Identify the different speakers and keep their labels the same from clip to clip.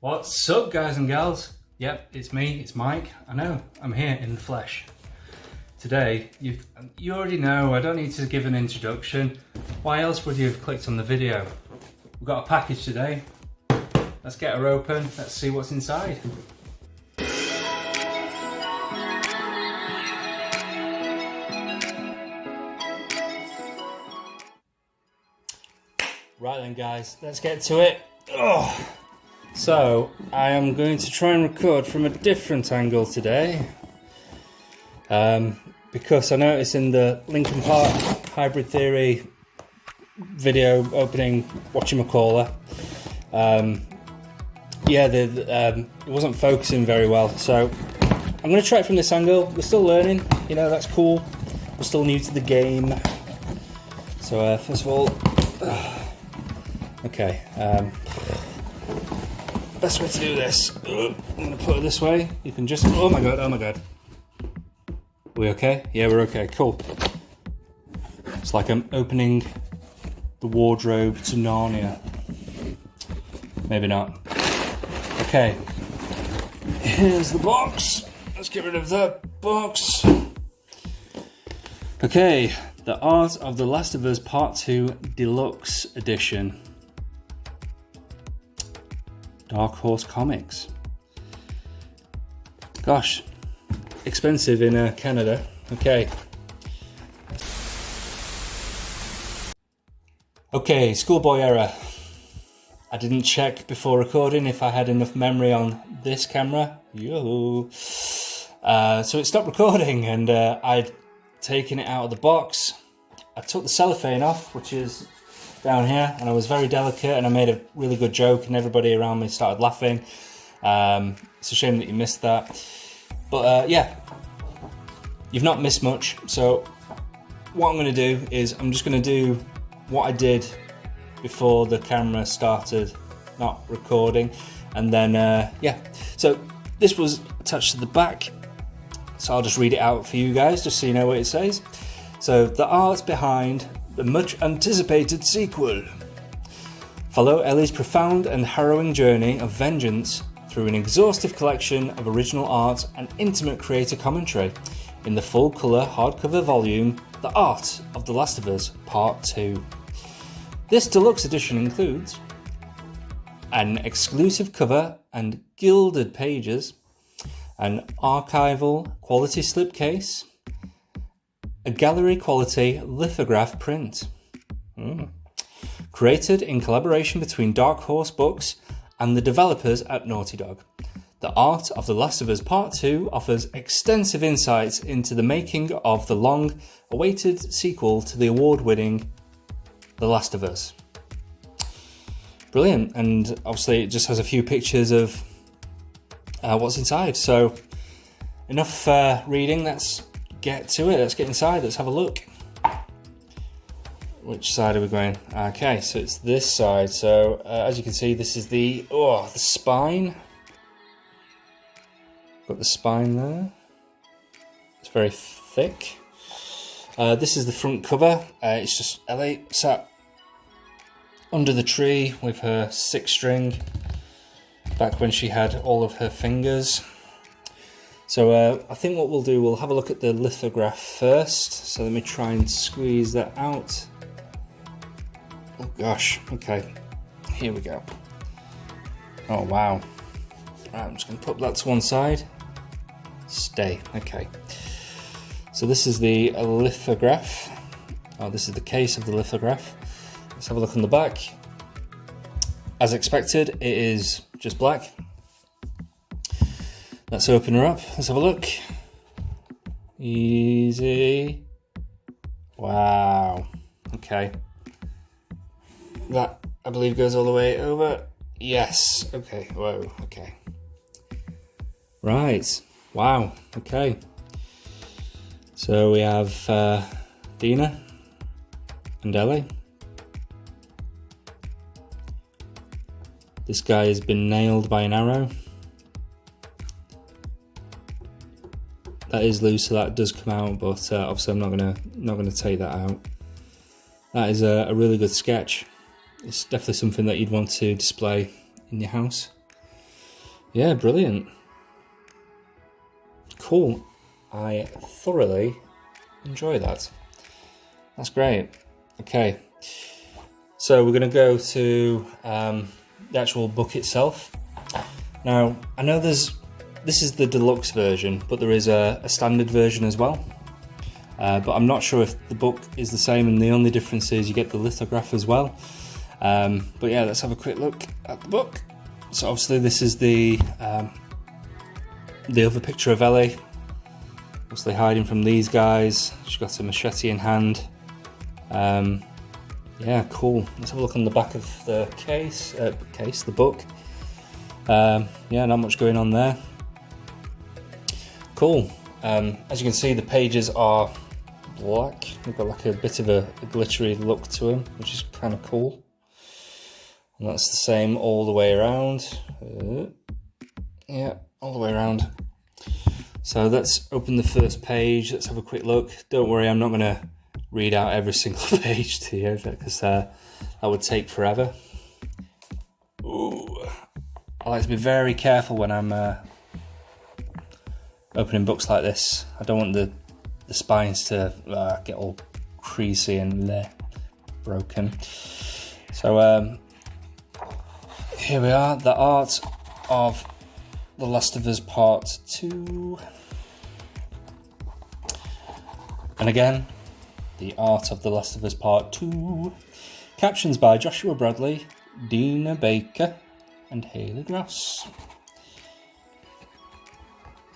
Speaker 1: What's up, guys and gals? Yep, it's me, it's Mike. I know, I'm here in the flesh. Today, you already know, I don't need to give an introduction. Why else would you have clicked on the video? We've got a package today. Let's get her open, let's see what's inside. Right then guys, let's get to it. Oh. So, I am going to try and record from a different angle today. Because I noticed in the Linkin Park Hybrid Theory video opening, whatchamacallit, it wasn't focusing very well. So, I'm going to try it from this angle. We're still learning, you know, that's cool. We're still new to the game. So, first of all, okay. Best way to do this, I'm going to put it this way. You can just, oh my god. Are we okay? Yeah, we're okay, cool. It's like I'm opening the wardrobe to Narnia. Maybe not. Okay, here's the box. Let's get rid of that box. Okay, The Art of the Last of Us Part 2 Deluxe Edition. Dark Horse Comics. Gosh, expensive in Canada. Okay. Okay, schoolboy error. I didn't check before recording if I had enough memory on this camera. Yo. So it stopped recording and I'd taken it out of the box. I took the cellophane off, which is down here, and I was very delicate and I made a really good joke and everybody around me started laughing. It's a shame that you missed that, but yeah, you've not missed much. So what I'm going to do is I'm just going to do what I did before the camera started not recording, and then yeah, so this was attached to the back, so I'll just read it out for you guys just so you know what it says. So, the art behind the much anticipated sequel. Follow Ellie's profound and harrowing journey of vengeance through an exhaustive collection of original art and intimate creator commentary in the full colour hardcover volume, The Art of the Last of Us Part 2. This deluxe edition includes an exclusive cover and gilded pages, an archival quality slipcase, a gallery quality lithograph print. Created in collaboration between Dark Horse Books and the developers at Naughty Dog. The Art of the Last of Us Part 2 offers extensive insights into the making of the long-awaited sequel to the award-winning The Last of Us. Brilliant, and obviously it just has a few pictures of what's inside. So enough reading, let's get to it. Let's get inside, let's have a look. Which side are we going? Okay, so it's this side. So as you can see, this is the spine. Got the spine there. It's very thick. This is the front cover. It's just Ellie sat under the tree with her 6-string back when she had all of her fingers. So I think what we'll do, we'll have a look at the lithograph first. So let me try and squeeze that out. Oh gosh, okay, here we go. Oh wow. Right, I'm just going to put that to one side. Stay, okay. So this is the lithograph. Oh, this is the case of the lithograph. Let's have a look on the back. As expected, it is just black. Let's open her up. Let's have a look. Easy. Wow. Okay. That, I believe, goes all the way over. Yes. Okay. Whoa. Okay. Right. Wow. Okay. So we have Dina and Ellie. This guy has been nailed by an arrow. That is loose, so that does come out, but obviously I'm not gonna take that out. That is a really good sketch. It's definitely something that you'd want to display in your house. Yeah, brilliant. Cool. I thoroughly enjoy that. That's great. Okay. So we're going to go to the actual book itself. Now, I know this is the deluxe version, but there is a standard version as well. But I'm not sure if the book is the same, and the only difference is you get the lithograph as well. But yeah, let's have a quick look at the book. So obviously this is the other picture of Ellie, obviously hiding from these guys. She's got a machete in hand. Yeah, cool. Let's have a look on the back of the the book. Yeah, not much going on there. Cool. As you can see, the pages are black. They've got like a bit of a glittery look to them, which is kind of cool. And that's the same all the way around. Yeah, all the way around. So let's open the first page. Let's have a quick look. Don't worry, I'm not going to read out every single page to you, because that would take forever. Ooh. I like to be very careful when I'm opening books like this. I don't want the spines to get all creasy and broken. So here we are, the art of The Last of Us Part 2. And again, the art of The Last of Us Part 2. Captions by Joshua Bradley, Dina Baker, and Haley Gross.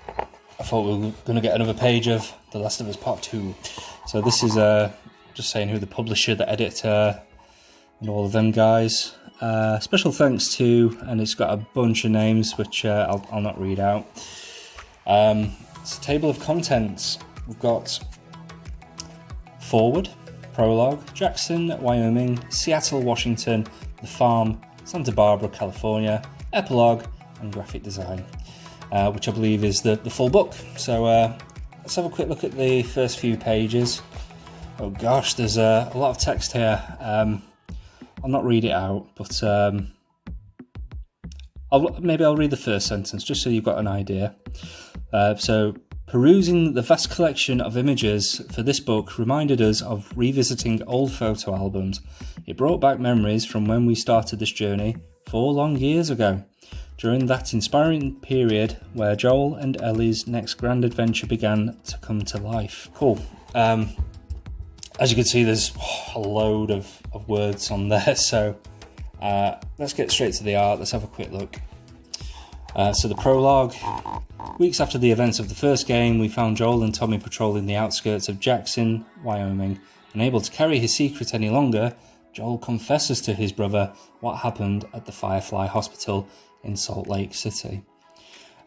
Speaker 1: I thought we were going to get another page of The Last of Us Part 2. So this is just saying who the publisher, the editor, and all of them guys. Special thanks to, and it's got a bunch of names which I'll not read out. It's a table of contents. We've got forward, prologue, Jackson, Wyoming, Seattle, Washington, the farm, Santa Barbara, California, epilogue, and graphic design, which I believe is the full book. So let's have a quick look at the first few pages. Oh gosh, there's a lot of text here. I'll not read it out, but I'll read the first sentence just so you've got an idea. So, perusing the vast collection of images for this book reminded us of revisiting old photo albums. It brought back memories from when we started this journey 4 long years ago, during that inspiring period where Joel and Ellie's next grand adventure began to come to life. Cool. As you can see, there's a load of words on there, so let's get straight to the art. Let's have a quick look. So the prologue. Weeks after the events of the first game, we found Joel and Tommy patrolling the outskirts of Jackson, Wyoming. Unable to carry his secret any longer, Joel confesses to his brother what happened at the Firefly Hospital in Salt Lake City.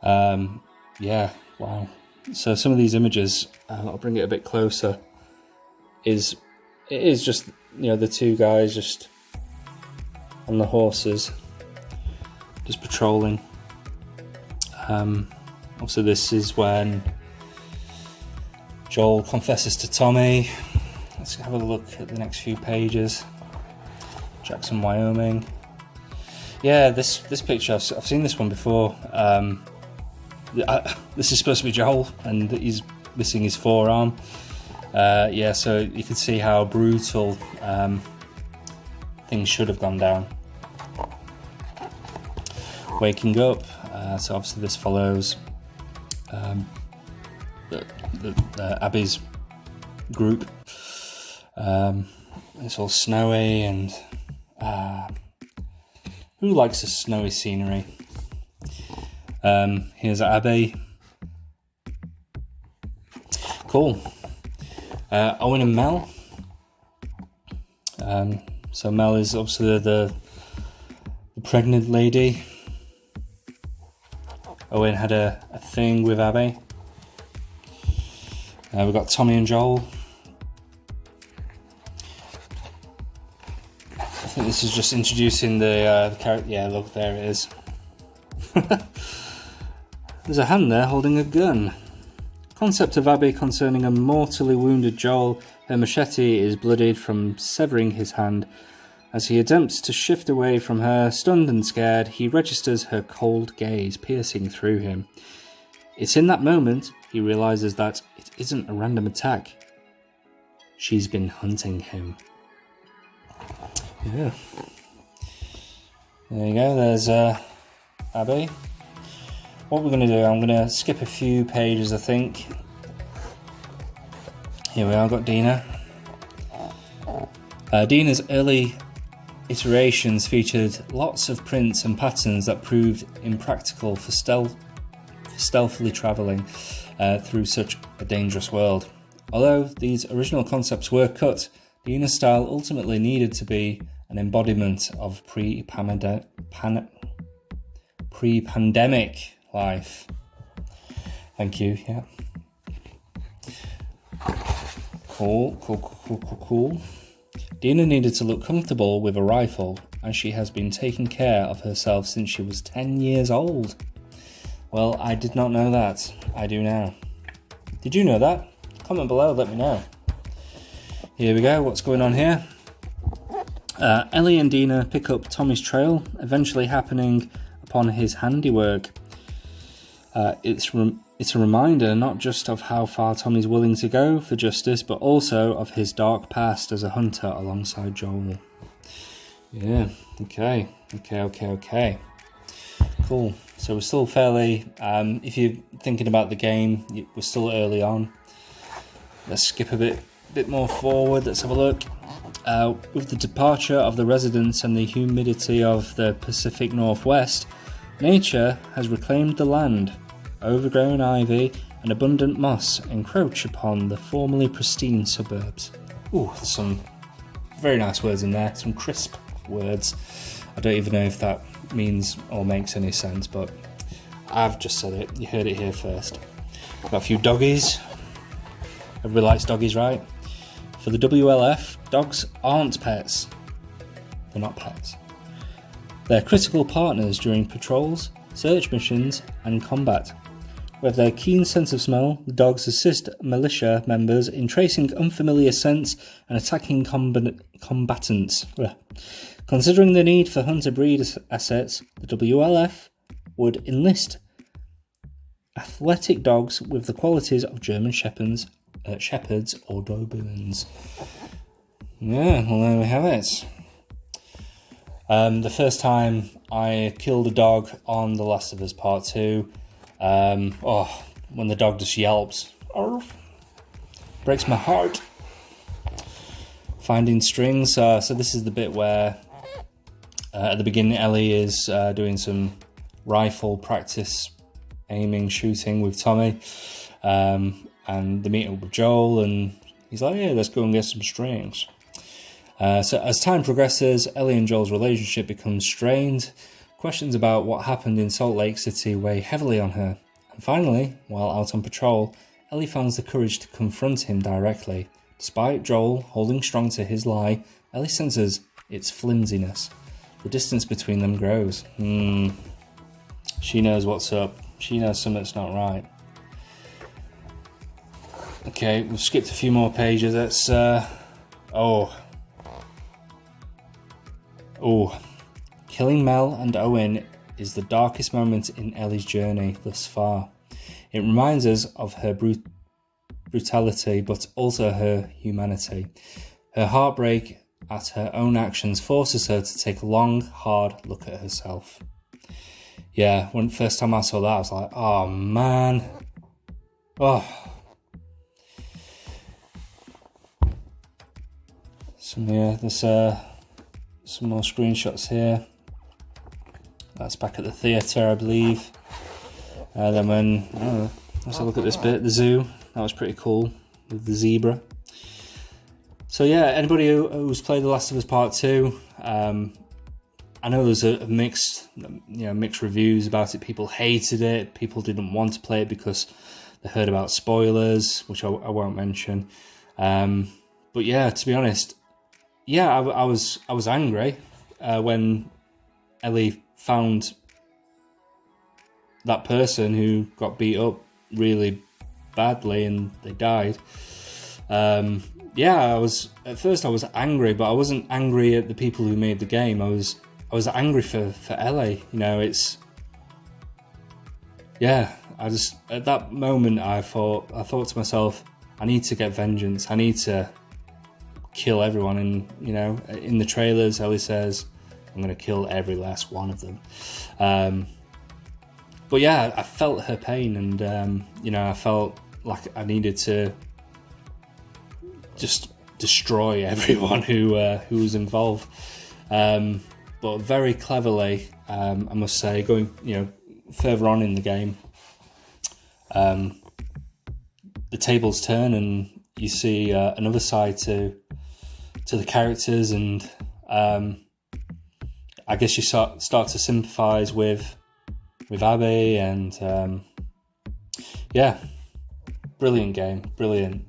Speaker 1: Yeah, wow. So some of these images, I'll bring it a bit closer, it is just, the two guys just on the horses, just patrolling. Also, this is when Joel confesses to Tommy. Let's have a look at the next few pages. Jackson, Wyoming. Yeah, this picture, I've seen this one before. This is supposed to be Joel, and he's missing his forearm. Yeah, so you can see how brutal things should have gone down. Waking up. So obviously this follows Abby's group. It's all snowy, and who likes a snowy scenery? Here's Abby. Cool. Owen and Mel. So Mel is obviously the pregnant lady. Owen had a thing with Abby. We've got Tommy and Joel. I think this is just introducing the character. Yeah, look, there it is. There's a hand there holding a gun. Concept of Abby concerning a mortally wounded Joel. Her machete is bloodied from severing his hand, As he attempts to shift away from her, stunned and scared, he registers her cold gaze piercing through him. It's in that moment he realizes that it isn't a random attack. She's been hunting him. Yeah. There you go, there's Abby. What we're going to do, I'm going to skip a few pages, I think. Here we are, I've got Dina. Dina's early iterations featured lots of prints and patterns that proved impractical for stealthily travelling through such a dangerous world. Although these original concepts were cut, Dina's style ultimately needed to be an embodiment of pre-pandemic life. Thank you, yeah. Cool. Dina needed to look comfortable with a rifle, as she has been taking care of herself since she was 10 years old. Well, I did not know that. I do now. Did you know that? Comment below, let me know. Here we go, what's going on here? Ellie and Dina pick up Tommy's trail, eventually happening upon his handiwork. It's a reminder not just of how far Tommy's willing to go for justice, but also of his dark past as a hunter alongside Joel. Yeah, okay. Cool. So we're still fairly, if you're thinking about the game, we're still early on. Let's skip a bit more forward, let's have a look. With the departure of the residents and the humidity of the Pacific Northwest, nature has reclaimed the land. Overgrown ivy and abundant moss encroach upon the formerly pristine suburbs. Ooh, there's some very nice words in there, some crisp words. I don't even know if that means or makes any sense, but I've just said it. You heard it here first. Got a few doggies. Everybody likes doggies, right? For the WLF, dogs aren't pets. They're not pets. They're critical partners during patrols, search missions, and combat. With their keen sense of smell, the dogs assist militia members in tracing unfamiliar scents and attacking combatants. Considering the need for hunter-breed assets, the WLF would enlist athletic dogs with the qualities of German shepherds or Dobermans. Yeah, well, there we have it. The first time I killed a dog on The Last of Us Part 2, when the dog just yelps, arf, breaks my heart. Finding strings, so this is the bit where at the beginning Ellie is doing some rifle practice, aiming, shooting with Tommy, and they meet up with Joel and he's like, yeah, let's go and get some strings. So as time progresses, Ellie and Joel's relationship becomes strained. Questions about what happened in Salt Lake City weigh heavily on her. And finally, while out on patrol, Ellie finds the courage to confront him directly. Despite Joel holding strong to his lie, Ellie senses its flimsiness. The distance between them grows. She knows what's up. She knows something's not right. Okay, we've skipped a few more pages. Let's, Killing Mel and Owen is the darkest moment in Ellie's journey thus far. It reminds us of her brutality, but also her humanity. Her heartbreak at her own actions forces her to take a long, hard look at herself. Yeah, when first time I saw that, I was like, oh man. Oh. There's some more screenshots here. That's back at the theatre, I believe. Then let's have a look at this bit, the zoo. That was pretty cool, with the zebra. So yeah, anybody who's played The Last of Us Part 2, I know there's a mixed reviews about it. People hated it. People didn't want to play it because they heard about spoilers, which I won't mention. But yeah, to be honest, yeah, I was angry when Ellie found that person who got beat up really badly and they died. yeah, at first I was angry, but I wasn't angry at the people who made the game. I was angry for Ellie. You know, at that moment I thought to myself, I need to get vengeance. I need to kill everyone. And you know, in the trailers, Ellie says, "I'm going to kill every last one of them." But yeah, I felt her pain, and you know, I felt like I needed to just destroy everyone who was involved. But very cleverly, I must say, going further on in the game, the tables turn and you see another side to the characters, and I guess you start to sympathise with Abby, and yeah, brilliant game, brilliant.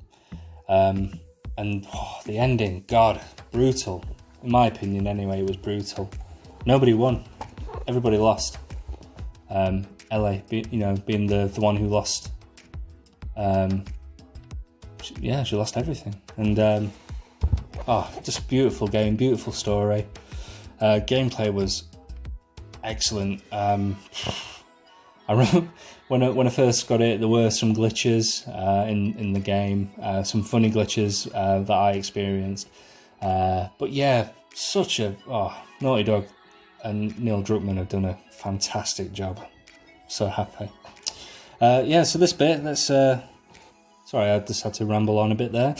Speaker 1: And the ending, God, brutal. In my opinion, anyway, it was brutal. Nobody won. Everybody lost. Ellie, being the one who lost. She lost everything. And just beautiful game, beautiful story. Gameplay was excellent. I remember when I first got it, there were some glitches in the game, some funny glitches that I experienced. But yeah, Naughty Dog and Neil Druckmann have done a fantastic job. So happy. So this bit, let's... sorry, I just had to ramble on a bit there.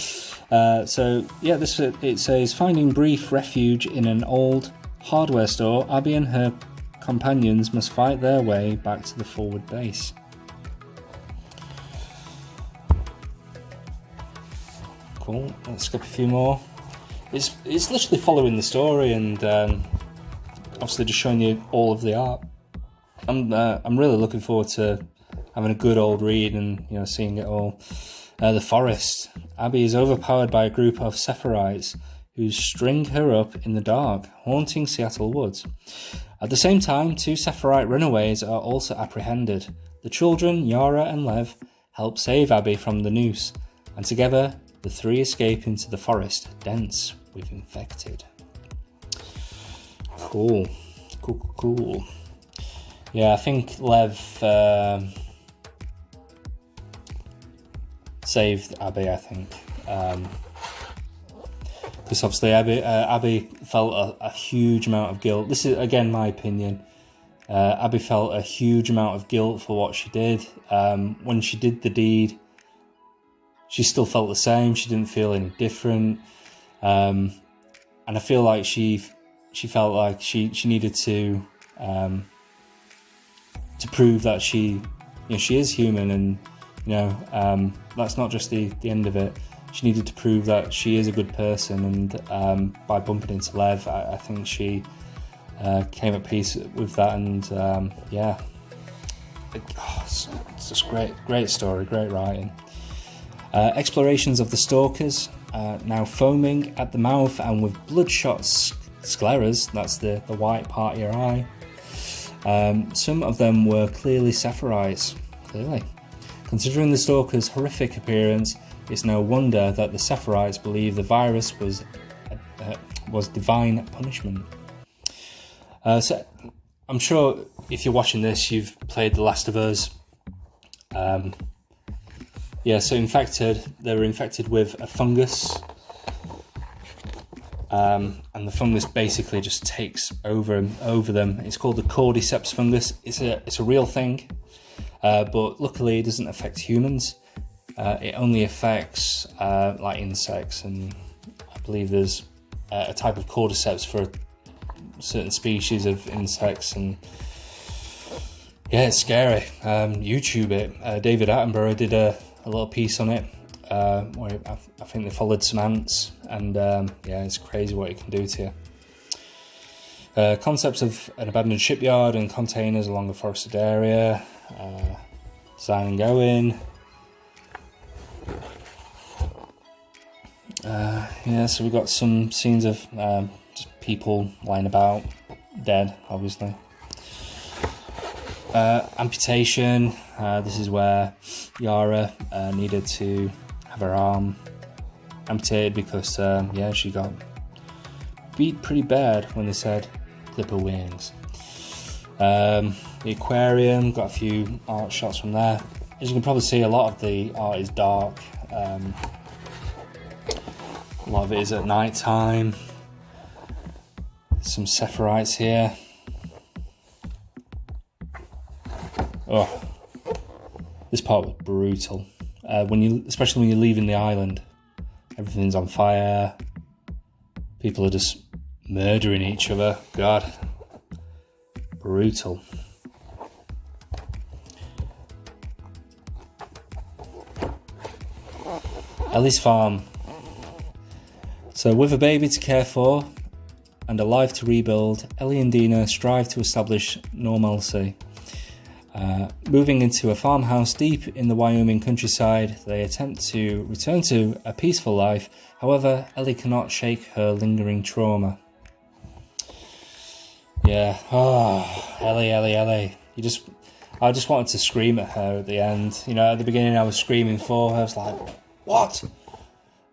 Speaker 1: It says, finding brief refuge in an old hardware store, Abby and her companions must fight their way back to the forward base. Cool, let's skip a few more. It's literally following the story, and obviously just showing you all of the art. I'm really looking forward to having a good old read and seeing it all. The forest. Abby is overpowered by a group of Sephirites who string her up in the dark, haunting Seattle woods. At the same time, 2 Sephirite runaways are also apprehended. The children, Yara and Lev, help save Abby from the noose, and together the 3 escape into the forest, dense with infected. Cool. Yeah, I think Lev saved Abby, I think. Because obviously Abby felt a huge amount of guilt. This is, again, my opinion. Abby felt a huge amount of guilt for what she did. When she did the deed, she still felt the same. She didn't feel any different. And I feel like she felt like she needed to prove that she is human, and that's not just the end of it. She needed to prove that she is a good person, and by bumping into Lev, I think she came at peace with that, and it's just great story, great writing. Explorations of the stalkers, now foaming at the mouth and with bloodshot scleras, that's the white part of your eye. Some of them were clearly Sephirites, clearly. Considering the stalkers' horrific appearance, it's no wonder that the Sephirites believe the virus was divine punishment. So I'm sure if you're watching this, you've played The Last of Us. So they were infected with a fungus, and the fungus basically just takes over them. It's called the cordyceps fungus. It's a real thing, but luckily it doesn't affect humans. It only affects like insects, and I believe there's a type of cordyceps for certain species of insects, and yeah, it's scary. YouTube it. David Attenborough did a little piece on it, where I think they followed some ants, and it's crazy what it can do to you. Concepts of an abandoned shipyard and containers along a forested area, design and going. So we've got some scenes of just people lying about, dead, obviously. Amputation. This is where Yara needed to have her arm amputated because, yeah, she got beat pretty bad when they said clip her wings. The aquarium, got a few art shots from there. As you can probably see, a lot of the art is dark. A lot of it is at night time. Some Sephirites here. Oh, this part was brutal. Especially when you're leaving the island, everything's on fire. People are just murdering each other. God, brutal. Ellie's farm. So, with a baby to care for and a life to rebuild, Ellie and Dina strive to establish normalcy. Moving into a farmhouse deep in the Wyoming countryside, they attempt to return to a peaceful life. However, Ellie cannot shake her lingering trauma. Yeah, Ellie. I just wanted to scream at her at the end. You know, at the beginning I was screaming for her. I was like, what?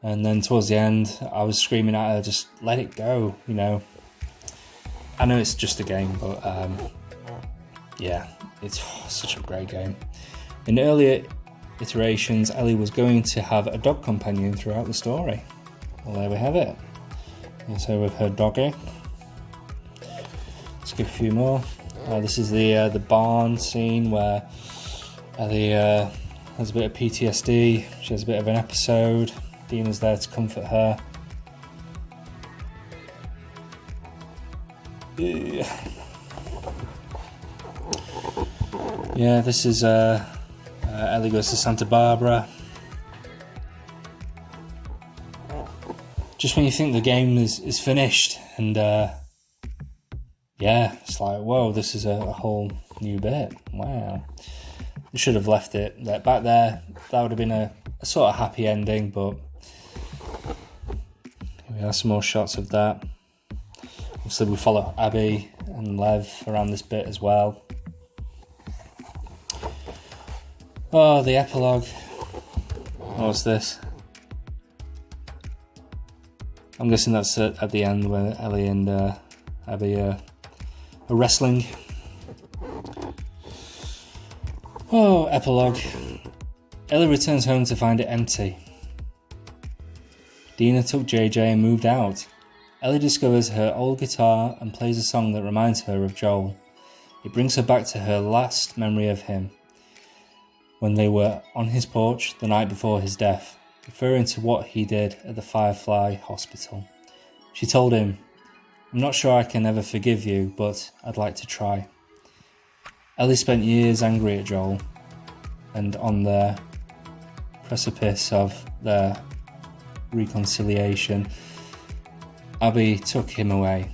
Speaker 1: And then towards the end, I was screaming at her, just let it go, you know. I know it's just a game, but yeah, it's such a great game. In earlier iterations, Ellie was going to have a dog companion throughout the story. Well, there we have it. And so with her doggy. Let's give a few more. This is the barn scene where Ellie has a bit of PTSD. She has a bit of an episode. Dina's there to comfort her. Yeah, this is Ellie goes to Santa Barbara. Just when you think the game is finished, and yeah, it's like, whoa, this is a whole new bit. Wow. They should have left it back there. That would have been a sort of happy ending, but here we have some more shots of that. Obviously we follow Abby and Lev around this bit as well. Oh, the epilogue. What's this? I'm guessing that's at the end where Ellie and Abby are wrestling. Oh, epilogue. Ellie returns home to find it empty. Dina took JJ and moved out. Ellie discovers her old guitar and plays a song that reminds her of Joel. It brings her back to her last memory of him, when they were on his porch the night before his death, referring to what he did at the Firefly Hospital. She told him, "I'm not sure I can ever forgive you, but I'd like to try." Ellie spent years angry at Joel, and on the precipice of their reconciliation, Abby took him away.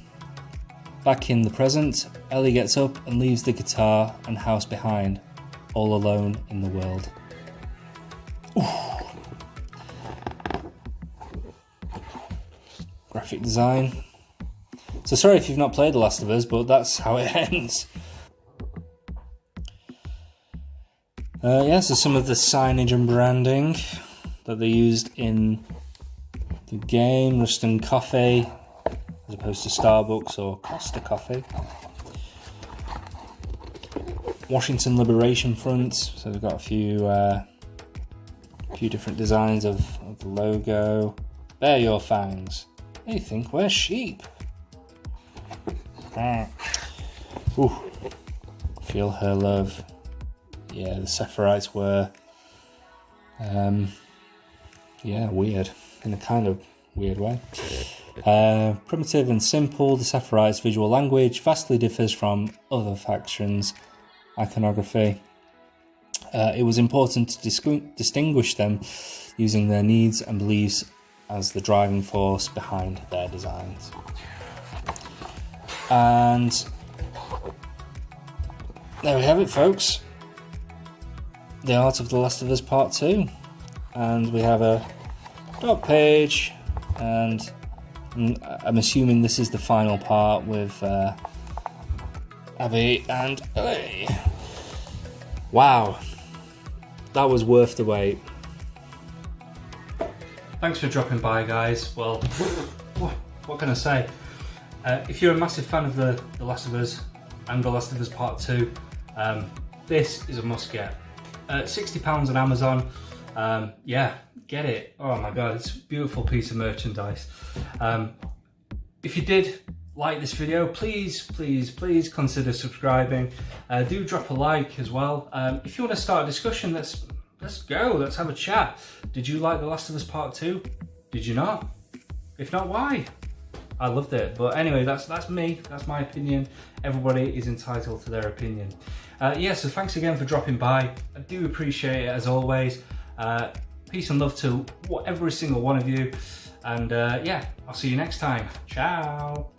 Speaker 1: Back in the present, Ellie gets up and leaves the guitar and house behind, all alone in the world. Ooh. Graphic design. So sorry if you've not played The Last of Us, but that's how it ends. Yeah, so some of the signage and branding that they used in the game. Ruston Coffee, as opposed to Starbucks or Costa Coffee. Washington Liberation Front, so they've got a few different designs of the logo. Bear your fangs. They think we're sheep. Ooh. Feel her love. Yeah, the Sephirites were weird, in a kind of weird way. Primitive and simple, the Sephirites' visual language vastly differs from other factions' iconography. It was important to distinguish them using their needs and beliefs as the driving force behind their designs. And there we have it, folks. The Art of the Last of Us Part 2. And we have a dog page, and I'm assuming this is the final part with Abby and Ellie. Wow, that was worth the wait. thanks for dropping by, guys. Well, what can I say? If you're a massive fan of The Last of Us and The Last of Us Part 2, this is a must get. £60 on Amazon. Yeah, get it. Oh my god, it's a beautiful piece of merchandise. If you did like this video, please consider subscribing. Do drop a like as well. If you want to start a discussion, let's go. Let's have a chat. Did you like The Last of Us Part 2? Did you not? If not, why? I loved it. But anyway, that's me. That's my opinion. Everybody is entitled to their opinion. Yeah, so thanks again for dropping by. I do appreciate it as always. Peace and love to every single one of you. And yeah, I'll see you next time. Ciao.